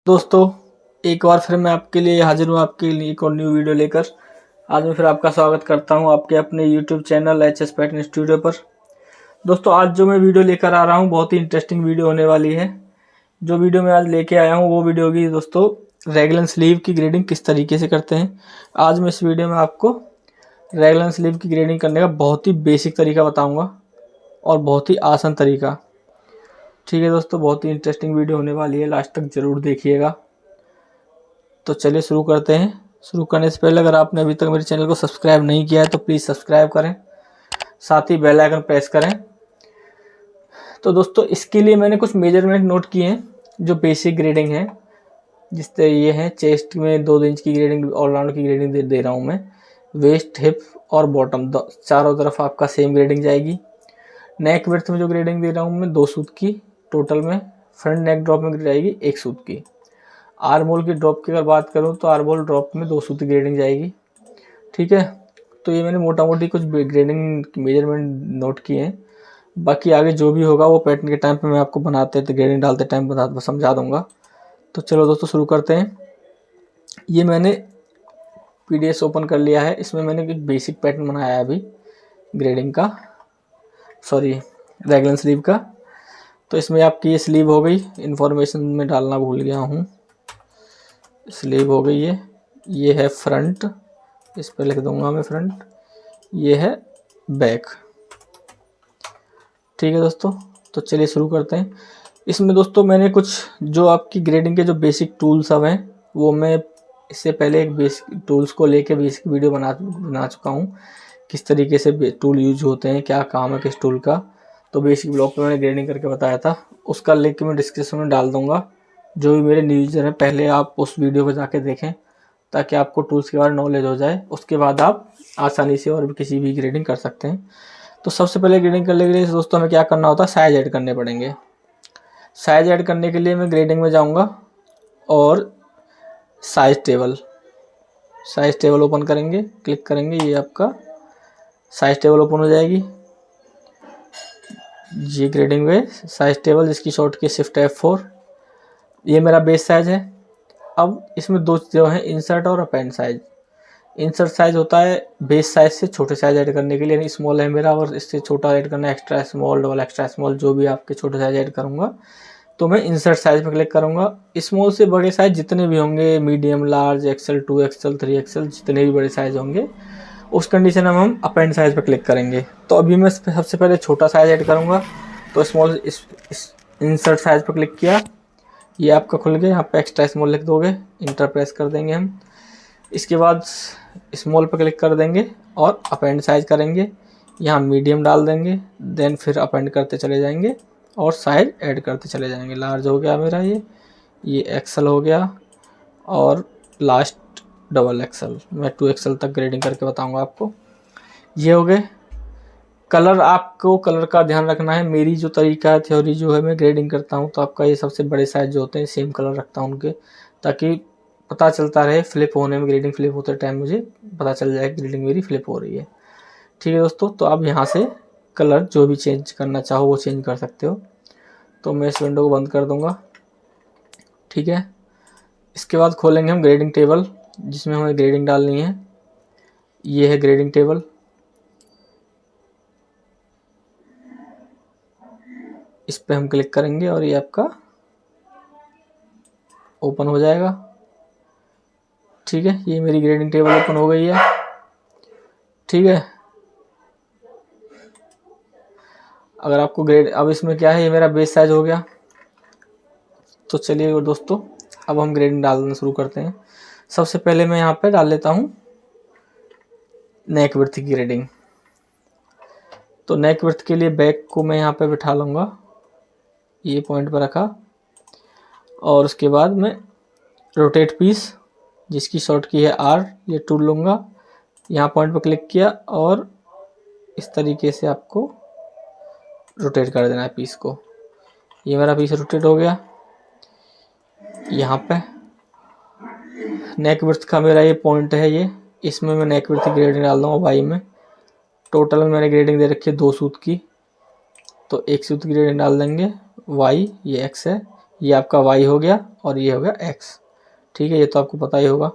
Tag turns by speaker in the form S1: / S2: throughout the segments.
S1: दोस्तों, एक बार फिर मैं आपके लिए हाजिर हूँ आपके लिए एक और न्यू वीडियो लेकर। आज मैं फिर आपका स्वागत करता हूँ आपके अपने YouTube channel HS pattern studio पर। दोस्तों, आज जो मैं वीडियो लेकर आ रहा हूँ बहुत ही इंटरेस्टिंग वीडियो होने वाली है। जो वीडियो मैं आज लेके आया हूँ वो वीडियो होगी दोस्तों रेगलन स्लीव की ग्रेडिंग किस तरीके से करते हैं। आज मैं इस वीडियो में आपको रेगलन स्लीव की ग्रेडिंग करने का बहुत ही बेसिक तरीका बताऊँगा और बहुत ही आसान तरीका। ठीक है दोस्तों, बहुत ही इंटरेस्टिंग वीडियो होने वाली है, लास्ट तक ज़रूर देखिएगा। तो चलिए शुरू करते हैं। शुरू करने से पहले अगर आपने अभी तक मेरे चैनल को सब्सक्राइब नहीं किया है तो प्लीज़ सब्सक्राइब करें, साथ ही बेल आइकन प्रेस करें। तो दोस्तों, इसके लिए मैंने कुछ मेजरमेंट नोट किए हैं जो बेसिक ग्रेडिंग है। जिससे ये है चेस्ट में 2 इंच की ग्रेडिंग, ऑलराउंड की ग्रेडिंग दे रहा हूँ मैं। वेस्ट, हिप और बॉटम चारों तरफ आपका सेम ग्रेडिंग जाएगी। नेक विड्थ में जो ग्रेडिंग दे रहा हूँ मैं 2 सूत की टोटल में। फ्रंट नेक ड्रॉप में जाएगी 1 सूत की। आर्म होल की ड्रॉप की अगर बात करूँ तो आर्म होल ड्रॉप में 2 सूत की ग्रेडिंग जाएगी। ठीक है, तो ये मैंने मोटा मोटी कुछ ग्रेडिंग मेजरमेंट नोट किए हैं। बाकी आगे जो भी होगा वो पैटर्न के टाइम पे मैं आपको बनाते तो ग्रेडिंग डालते टाइम समझा दूंगा। तो चलो दोस्तों शुरू करते हैं। ये मैंने पीडीएफ ओपन कर लिया है। इसमें मैंने एक बेसिक पैटर्न बनाया है अभी ग्रेडिंग का, सॉरी रेगलन स्लीव का। तो इसमें आपकी ये स्लीव हो गई, इन्फॉर्मेशन में डालना भूल गया हूँ। स्लीव हो गई ये है फ्रंट, इस पर लिख दूंगा मैं फ्रंट। ये है बैक। ठीक है दोस्तों, तो चलिए शुरू करते हैं। इसमें दोस्तों मैंने कुछ जो आपकी ग्रेडिंग के जो बेसिक टूल्स सब हैं वो मैं इससे पहले एक बेसिक टूल्स को लेके बेसिक वीडियो बना चुका हूँ। किस तरीके से टूल यूज होते हैं, क्या काम है किस टूल का। तो बेसिक ब्लॉग पे मैंने ग्रेडिंग करके बताया था, उसका लिंक मैं डिस्क्रिप्शन में डाल दूंगा। जो भी मेरे न्यू यूजर हैं पहले आप उस वीडियो को जाके देखें ताकि आपको टूल्स के बारे में नॉलेज हो जाए। उसके बाद आप आसानी से और भी किसी भी ग्रेडिंग कर सकते हैं। तो सबसे पहले ग्रेडिंग करने के लिए दोस्तों हमें क्या करना होता है, साइज ऐड करने पड़ेंगे। साइज ऐड करने के लिए मैं ग्रेडिंग में जाऊंगा और साइज टेबल ओपन करेंगे, क्लिक करेंगे, ये आपका साइज टेबल ओपन हो जाएगी। ये ग्रेडिंग में साइज टेबल जिसकी शॉर्ट की शिफ्ट F4। ये मेरा बेस साइज है। अब इसमें दो जो है इंसर्ट और अपेंड साइज। इंसर्ट साइज होता है बेस साइज से छोटे साइज ऐड करने के लिए, यानी स्मॉल है मेरा और इससे छोटा ऐड करना है extra small, double extra small, जो भी आपके छोटे साइज ऐड करूँगा तो मैं इंसर्ट साइज पर क्लिक करूँगा। स्मॉल से बड़े साइज जितने भी होंगे, medium, large, Excel, 2XL, 3XL, जितने भी बड़े साइज होंगे उस कंडीशन में हम अपेंड साइज पर क्लिक करेंगे। तो अभी मैं सबसे पहले छोटा साइज ऐड करूँगा। तो स्मॉल इंसर्ट साइज पर क्लिक किया, ये आपका खुल गया। यहाँ पे एक्स्ट्रा स्मॉल लिख दोगे, इंटर प्रेस कर देंगे हम। इसके बाद स्मॉल पर क्लिक कर देंगे और अपेंड साइज करेंगे। यहाँ मीडियम डाल देंगे, देन फिर अपेंड करते चले जाएंगे और साइज ऐड करते चले जाएंगे। लार्ज हो गया मेरा ये एक्सेल हो गया और लास्ट डबल एक्सेल। मैं 2XL तक ग्रेडिंग करके बताऊंगा आपको। ये हो गए। कलर, आपको कलर का ध्यान रखना है। मेरी जो तरीका है, थ्योरी जो है, मैं ग्रेडिंग करता हूँ तो आपका ये सबसे बड़े साइज जो होते हैं सेम कलर रखता हूँ उनके, ताकि पता चलता रहे फ्लिप होने में, ग्रेडिंग फ्लिप होते टाइम मुझे पता चल जाए ग्रेडिंग मेरी फ्लिप हो रही है। ठीक है दोस्तों, तो आप यहाँ से कलर जो भी चेंज करना चाहो वो चेंज कर सकते हो। तो मैं इस विंडो को बंद कर दूँगा। ठीक है, इसके बाद खोलेंगे हम ग्रेडिंग टेबल जिसमें हमें ग्रेडिंग डालनी है। ये है ग्रेडिंग टेबल। इस पे हम क्लिक करेंगे और ये आपका ओपन हो जाएगा। ठीक है, ये मेरी ग्रेडिंग टेबल ओपन हो गई है। ठीक है, अगर आपको ग्रेड, अब इसमें क्या है, ये मेरा बेस साइज हो गया। तो चलिए दोस्तों, अब हम ग्रेडिंग डालना शुरू करते हैं। सबसे पहले मैं यहाँ पे डाल लेता हूँ नेक विड्थ की ग्रेडिंग। तो नेक विड्थ के लिए बैक को मैं यहाँ पे बिठा लूँगा, ये पॉइंट पर रखा और उसके बाद मैं रोटेट पीस जिसकी शॉर्ट की है R, ये टूल लूँगा, यहाँ पॉइंट पर क्लिक किया और इस तरीके से आपको रोटेट कर देना है पीस को। ये मेरा पीस रोटेट हो गया। यहाँ पे नेक विड्थ का मेरा ये पॉइंट है, ये इसमें मैं नेक विड्थ की ग्रेडिंग डाल दूँगा Y में। टोटल में मैंने ग्रेडिंग दे रखी है 2 सूत की, तो 1 सूत की ग्रेडिंग डाल देंगे Y, ये X है, ये आपका y हो गया और ये हो गया x। ठीक है, ये तो आपको पता ही होगा।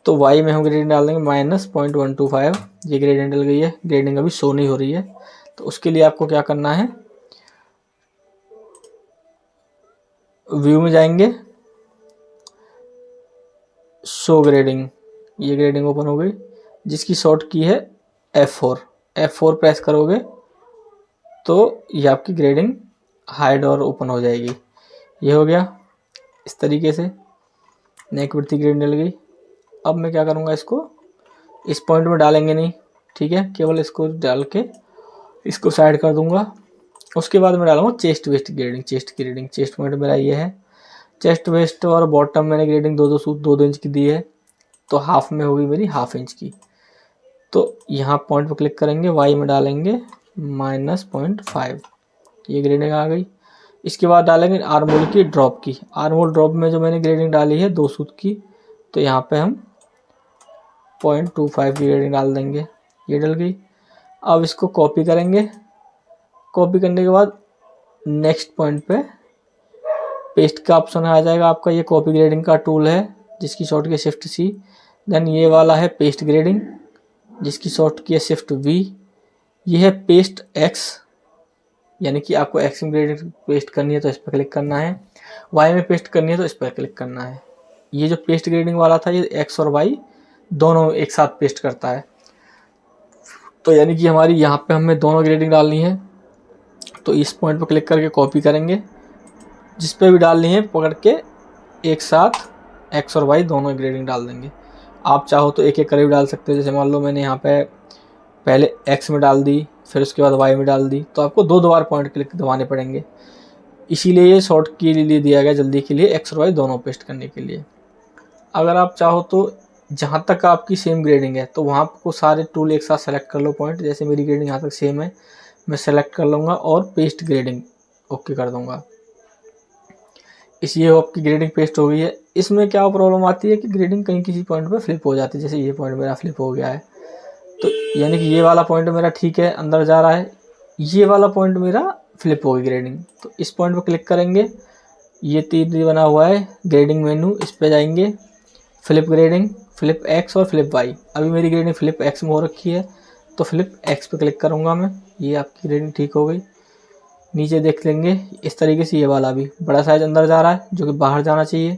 S1: तो y में हम ग्रेडिंग डाल देंगे -0.125। ये ग्रेडिंग डल गई है, ग्रेडिंग अभी शो नहीं हो रही है। तो उसके लिए आपको क्या करना है, व्यू में जाएंगे, शो ग्रेडिंग, ये ग्रेडिंग ओपन हो गई जिसकी शॉर्ट की है F4 प्रेस करोगे तो ये आपकी ग्रेडिंग हाइड और ओपन हो जाएगी। ये हो गया इस तरीके से, नेक विड्थ की ग्रेडिंग डल गई। अब मैं क्या करूँगा, इसको इस पॉइंट में डालेंगे नहीं, ठीक है, केवल इसको डाल के इसको साइड कर दूंगा। उसके बाद मैं डालूंगा chest waist grading. Chest point मेरा ये है, चेस्ट वेस्ट और बॉटम मैंने ग्रेडिंग 2-2 इंच की दी है, तो हाफ में होगी मेरी ½ इंच की। तो यहाँ पॉइंट पर क्लिक करेंगे, वाई में डालेंगे -0.5, ये ग्रेडिंग आ गई। इसके बाद डालेंगे आर्मोल की ड्रॉप की। आर्मोल ड्रॉप में जो मैंने ग्रेडिंग डाली है 2 सूत की, तो यहाँ पे हम 0.25 की ग्रेडिंग डाल देंगे, ये डल गई। अब इसको कॉपी करेंगे, कॉपी करने के बाद नेक्स्ट पॉइंट पे पेस्ट का ऑप्शन आ जाएगा आपका। ये कॉपी ग्रेडिंग का टूल है जिसकी शॉर्ट की Shift C। देन ये वाला है पेस्ट ग्रेडिंग जिसकी शॉर्ट की है Shift V। ये है पेस्ट X, यानी कि आपको X में ग्रेडिंग पेस्ट करनी है तो इस पर क्लिक करना है, Y में पेस्ट करनी है तो इस पर क्लिक करना है। ये जो पेस्ट ग्रेडिंग वाला था ये X और Y दोनों एक साथ पेस्ट करता है। तो यानी कि हमारी यहाँ पे हमें दोनों ग्रेडिंग डालनी है, तो इस पॉइंट पर क्लिक करके कॉपी करेंगे, जिस पे भी डालनी है पकड़ के एक साथ X और Y दोनों ग्रेडिंग डाल देंगे। आप चाहो तो एक एक करके डाल सकते हो, जैसे मान लो मैंने यहाँ पे पहले X में डाल दी, फिर उसके बाद Y में डाल दी, तो आपको 2 बार पॉइंट क्लिक दबाने पड़ेंगे। इसीलिए ये शॉर्ट के लिए दिया गया, जल्दी के लिए X और Y दोनों पेस्ट करने के लिए। अगर आप चाहो तो जहाँ तक आपकी सेम ग्रेडिंग है तो वहाँ को सारे टूल एक साथ सेलेक्ट कर लो पॉइंट। जैसे मेरी ग्रेडिंग यहाँ तक सेम है, मैं सेलेक्ट कर लूँगा और पेस्ट ग्रेडिंग ओके कर दूँगा। इसलिए आपकी ग्रेडिंग पेस्ट हो गई है। इसमें क्या प्रॉब्लम आती है कि ग्रेडिंग कहीं किसी पॉइंट पे फ्लिप हो जाती है, जैसे ये पॉइंट मेरा फ्लिप हो गया है। तो यानी कि ये वाला पॉइंट मेरा ठीक है, अंदर जा रहा है, ये वाला पॉइंट मेरा फ्लिप हो गई ग्रेडिंग। तो इस पॉइंट पर क्लिक करेंगे, ये तीर बना हुआ है ग्रेडिंग मेनू, इस पर जाएंगे, फ्लिप ग्रेडिंग, फ्लिप X और फ्लिप Y। अभी मेरी ग्रेडिंग फ्लिप X में हो रखी है तो फ्लिप X पे क्लिक करूँगा मैं, ये आपकी ग्रेडिंग ठीक हो गई। नीचे देख लेंगे इस तरीके से, ये वाला भी बड़ा साइज अंदर जा रहा है जो कि बाहर जाना चाहिए,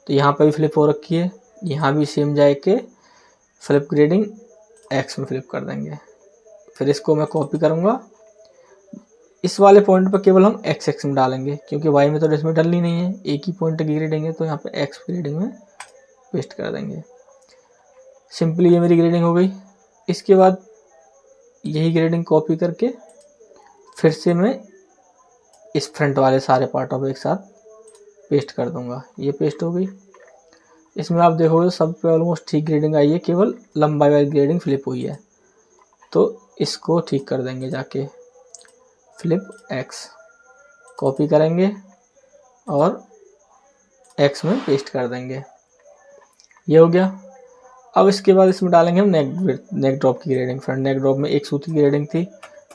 S1: तो यहाँ पे भी फ्लिप हो रखी है, यहाँ भी सेम जाए के फ्लिप ग्रेडिंग X में फ्लिप कर देंगे। फिर इसको मैं कॉपी करूँगा, इस वाले पॉइंट पर केवल हम X में डालेंगे क्योंकि Y में तो इसमें डलनी नहीं है, एक ही पॉइंट की ग्रेडिंग है, तो यहाँ पे X ग्रेडिंग में पेस्ट कर देंगे। सिंपली ये मेरी ग्रेडिंग हो गई। इसके बाद यही ग्रेडिंग कॉपी करके फिर से मैं इस फ्रंट वाले सारे पार्टों पे एक साथ पेस्ट कर दूंगा, ये पेस्ट हो गई। इसमें आप देखोगे सब पे ऑलमोस्ट ठीक ग्रेडिंग आई है, केवल लंबाई वाली ग्रेडिंग फ्लिप हुई है, तो इसको ठीक कर देंगे जाके। फ्लिप X कॉपी करेंगे और X में पेस्ट कर देंगे, ये हो गया। अब इसके बाद इसमें डालेंगे हम नेक ड्रॉप की ग्रेडिंग। फ्रंट नेक ड्रॉप में 1 सूती की ग्रेडिंग थी,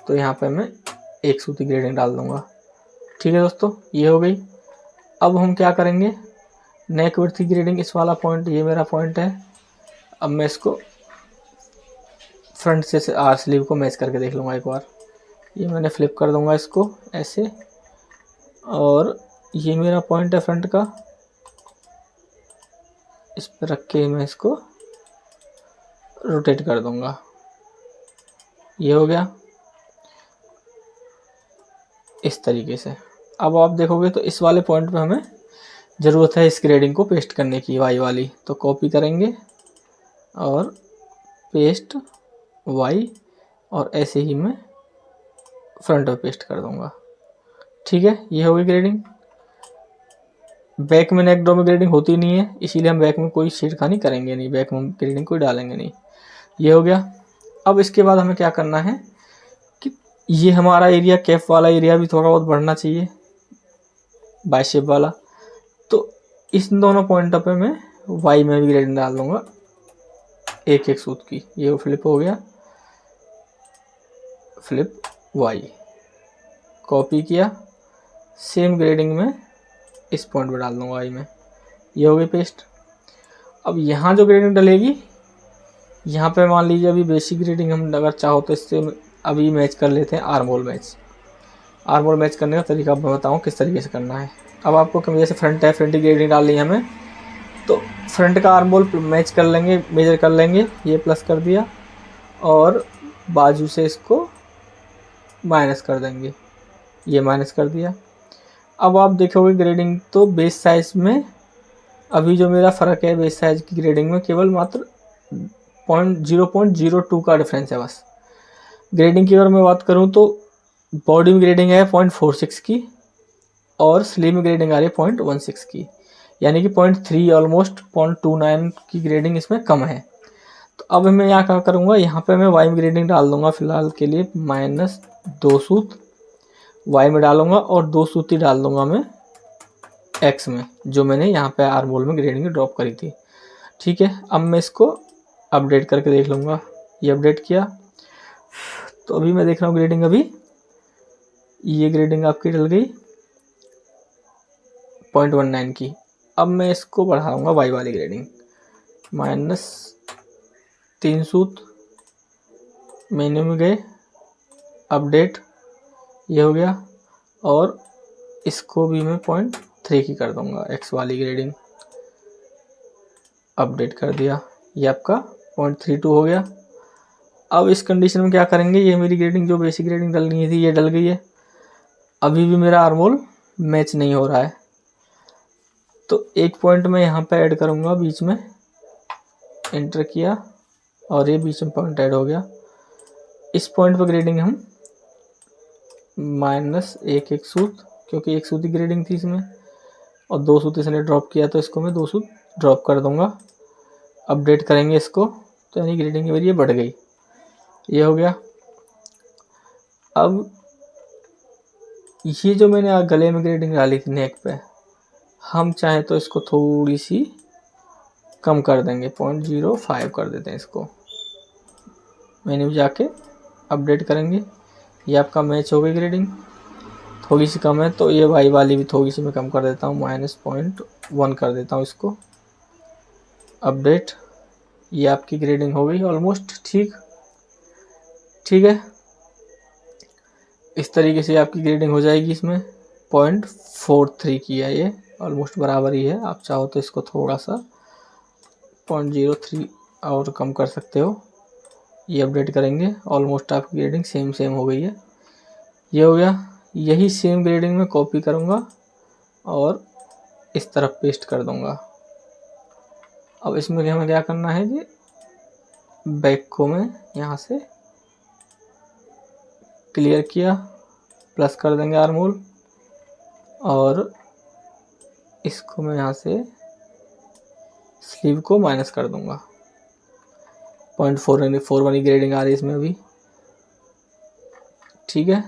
S1: तो यहाँ पे मैं 1 सूती ग्रेडिंग डाल दूंगा। ठीक है दोस्तों, ये हो गई। अब हम क्या करेंगे, नेक विड्थ की ग्रेडिंग, इस वाला पॉइंट, ये मेरा पॉइंट है। अब मैं इसको फ्रंट से आर स्लीव को मैच करके देख लूँगा एक बार। ये मैंने फ्लिप कर दूंगा इसको ऐसे, और ये मेरा पॉइंट है फ्रंट का, इस पर रख के मैं इसको रोटेट कर दूंगा, ये हो गया इस तरीके से। अब आप देखोगे तो इस वाले पॉइंट पे हमें ज़रूरत है इस ग्रेडिंग को पेस्ट करने की, वाई वाली, तो कॉपी करेंगे और पेस्ट वाई, और ऐसे ही मैं फ्रंट पे पेस्ट कर दूंगा। ठीक है, ये हो गई ग्रेडिंग। बैक में नेक ड्रॉप में ग्रेडिंग होती नहीं है, इसीलिए हम बैक में कोई छेड़खानी करेंगे नहीं, बैक में ग्रेडिंग कोई डालेंगे नहीं, ये हो गया। अब इसके बाद हमें क्या करना है कि ये हमारा एरिया, कैप वाला एरिया भी थोड़ा बहुत बढ़ना चाहिए, बाइसेप वाला, तो इस दोनों पॉइंटों पे मैं वाई में भी ग्रेडिंग डाल दूंगा 1-1 सूत की। ये फ्लिप हो गया, फ्लिप वाई, कॉपी किया, सेम ग्रेडिंग में इस पॉइंट पर डाल दूंगा वाई में। ये हो गई पेस्ट। अब यहाँ जो ग्रेडिंग डलेगी, यहाँ पे मान लीजिए अभी बेसिक ग्रेडिंग हम अगर चाहो तो इससे अभी मैच कर लेते हैं आर्मोल मैच। आर्मोल मैच करने का तरीका मैं बताऊँ किस तरीके से करना है। अब आपको जैसे फ्रंट है, फ्रंट की ग्रेडिंग डालनी है हमें, तो फ्रंट का आर्मोल मैच कर लेंगे, मेजर कर लेंगे। ये प्लस कर दिया और बाजू से इसको माइनस कर देंगे, ये माइनस कर दिया। अब आप देखोगे ग्रेडिंग तो बेस साइज में अभी जो मेरा फ़र्क है बेस साइज की ग्रेडिंग में केवल मात्र 0.02 का डिफरेंस है बस। ग्रेडिंग की अगर मैं बात करूं तो बॉडी में ग्रेडिंग है 0.46 की और स्लीव में ग्रेडिंग आ रही है 0.16 की, यानी कि 0.3 ऑलमोस्ट 0.29 की ग्रेडिंग इसमें कम है। तो अब मैं यहाँ क्या करूँगा, यहाँ पे मैं वाई में ग्रेडिंग डाल दूंगा फिलहाल के लिए -2 सूत वाई में डालूंगा और 2 सूती डाल दूंगा मैं एक्स में, जो मैंने यहाँ पे आर्मोल में ग्रेडिंग ड्रॉप करी थी। ठीक है, अब मैं इसको अपडेट करके देख लूँगा। ये अपडेट किया तो अभी मैं देख रहा हूँ ग्रेडिंग, अभी ये ग्रेडिंग आपकी डल गई 0.19 की। अब मैं इसको बढ़ाऊँगा वाई वाली ग्रेडिंग -3 सूत, मेन्यू में गए, अपडेट, ये हो गया। और इसको भी मैं 0.3 की कर दूंगा, एक्स वाली ग्रेडिंग, अपडेट कर दिया। ये आपका 0.32 हो गया। अब इस कंडीशन में क्या करेंगे, ये मेरी ग्रेडिंग जो बेसिक ग्रेडिंग डलनी थी ये डल गई है। अभी भी मेरा आर्मोल मैच नहीं हो रहा है, तो एक पॉइंट मैं यहाँ पे ऐड करूँगा बीच में, एंटर किया और ये बीच में पॉइंट ऐड हो गया। इस पॉइंट पर ग्रेडिंग हम -1 सूत, क्योंकि 1 सूत की ग्रेडिंग थी इसमें और 2 सूत इसने ड्रॉप किया, तो इसको मैं 2 सूत ड्रॉप कर दूंगा। अपडेट करेंगे इसको तो यानी ग्रेडिंग मेरी ये बढ़ गई, ये हो गया। अब ये जो मैंने गले में ग्रेडिंग डाली थी नेक पे, हम चाहें तो इसको थोड़ी सी कम कर देंगे, 0.05 कर देते हैं इसको। मेन्यू जाके अपडेट करेंगे, ये आपका मैच हो गई ग्रेडिंग। थोड़ी सी कम है तो ये वाई वाली भी थोड़ी सी मैं कम कर देता हूँ, -0.1 कर देता हूँ इसको। अपडेट, ये आपकी ग्रेडिंग हो गई ऑलमोस्ट ठीक है। इस तरीके से आपकी ग्रेडिंग हो जाएगी। इसमें 0.43 की है, ये ऑलमोस्ट बराबर ही है। आप चाहो तो इसको थोड़ा सा 0.03 और कम कर सकते हो। ये अपडेट करेंगे, ऑलमोस्ट आपकी ग्रेडिंग सेम हो गई है। ये हो गया। यही सेम ग्रेडिंग में कॉपी करूँगा और इस तरफ पेस्ट कर दूँगा। अब इसमें हमें क्या करना है कि बैक को मैं यहाँ से क्लियर किया, प्लस कर देंगे आर्मोल और इसको मैं यहाँ से स्लीव को माइनस कर दूँगा। 0.41 की ग्रेडिंग आ रही है इसमें अभी, ठीक है।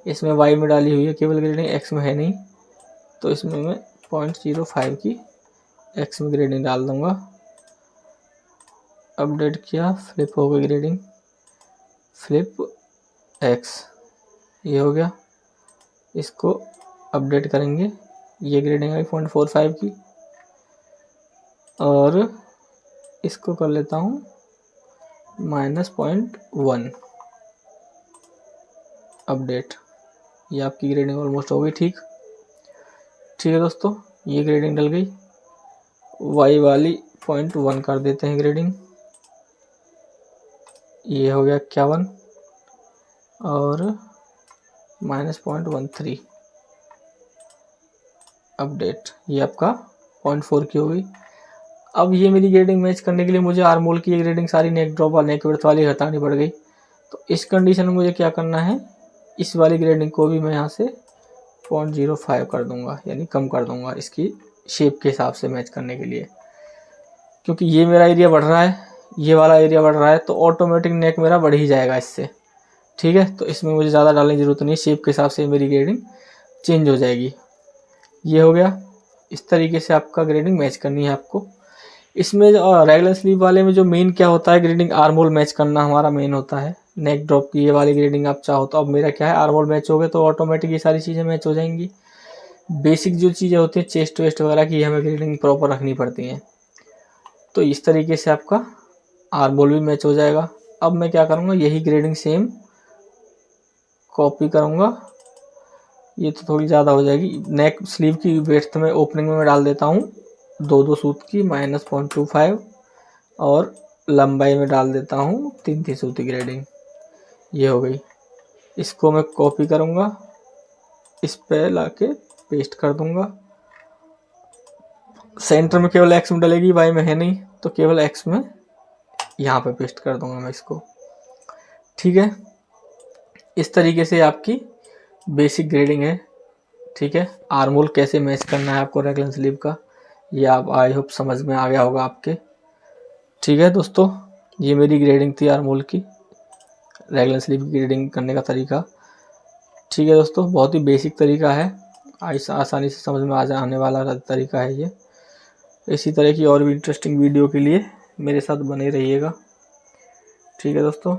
S1: इसमें वाई में डाली हुई है केवल ग्रेडिंग, एक्स में है नहीं, तो इसमें मैं 0.05 की एक्स में ग्रेडिंग डाल दूँगा। अपडेट किया, फ्लिप हो गई ग्रेडिंग, फ्लिप एक्स, ये हो गया। इसको अपडेट करेंगे, ये ग्रेडिंग आई 0.45 की और इसको कर लेता हूँ -0.1। अपडेट, ये आपकी ग्रेडिंग ऑलमोस्ट हो गई ठीक है दोस्तों, ये ग्रेडिंग डल गई। वाई वाली 0.1 कर देते हैं ग्रेडिंग, ये हो गया 51 और -0.13। अपडेट, ये आपका 0.4 की हो गई। अब ये मेरी ग्रेडिंग मैच करने के लिए मुझे आर्मोल की ये ग्रेडिंग सारी नेक ड्रॉप और नेक विड्थ वाली हटानी पड़ गई। तो इस कंडीशन में मुझे क्या करना है, इस वाली ग्रेडिंग को भी मैं यहाँ से 0.05 कर दूंगा, यानी कम कर दूंगा इसकी शेप के हिसाब से मैच करने के लिए, क्योंकि ये मेरा एरिया बढ़ रहा है, ये वाला एरिया बढ़ रहा है, तो ऑटोमेटिक नेक मेरा बढ़ ही जाएगा इससे, ठीक है। तो इसमें मुझे ज़्यादा डालने की ज़रूरत नहीं, शेप के हिसाब से मेरी ग्रेडिंग चेंज हो जाएगी। ये हो गया। इस तरीके से आपका ग्रेडिंग मैच करनी है आपको। इसमें रेगुलर स्लीव वाले में जो मेन क्या होता है, ग्रेडिंग आर्मोल मैच करना हमारा मेन होता है। नेक ड्रॉप की ये वाली ग्रेडिंग आप चाहो तो, अब मेरा क्या है आर्मोल मैच हो गए तो ऑटोमेटिक ये सारी चीज़ें मैच हो जाएंगी। बेसिक जो चीज़ें होती हैं चेस्ट वेस्ट वगैरह की हमें ग्रेडिंग प्रॉपर रखनी पड़ती हैं। तो इस तरीके से आपका आर्म होल भी मैच हो जाएगा। अब मैं क्या करूँगा, यही ग्रेडिंग सेम कॉपी करूँगा। ये तो थोड़ी ज़्यादा हो जाएगी। नेक स्लीव की वेड्थ में ओपनिंग में मैं डाल देता हूँ 2-2 सूत की -0.25 और लंबाई में डाल देता हूँ 3-3 सूत की ग्रेडिंग। ये हो गई। इसको मैं कॉपी करूँगा, इस पे लाके पेस्ट कर दूँगा। सेंटर में केवल एक्स में डलेगी, वाई में है नहीं, तो केवल एक्स में यहाँ पे पेस्ट कर दूँगा मैं इसको। ठीक है, इस तरीके से आपकी बेसिक ग्रेडिंग है। ठीक है, आर्म होल कैसे मैच करना है आपको रेगलन स्लीव का, ये आप आई होप समझ में आ गया होगा आपके। ठीक है दोस्तों, ये मेरी ग्रेडिंग थी आर्म होल की, रेगलन स्लीव की ग्रेडिंग करने का तरीका। ठीक है दोस्तों, बहुत ही बेसिक तरीका है, आसानी से समझ में आ जाने वाला तरीका है ये। इसी तरह की और भी इंटरेस्टिंग वीडियो के लिए मेरे साथ बने रहिएगा। ठीक है दोस्तों।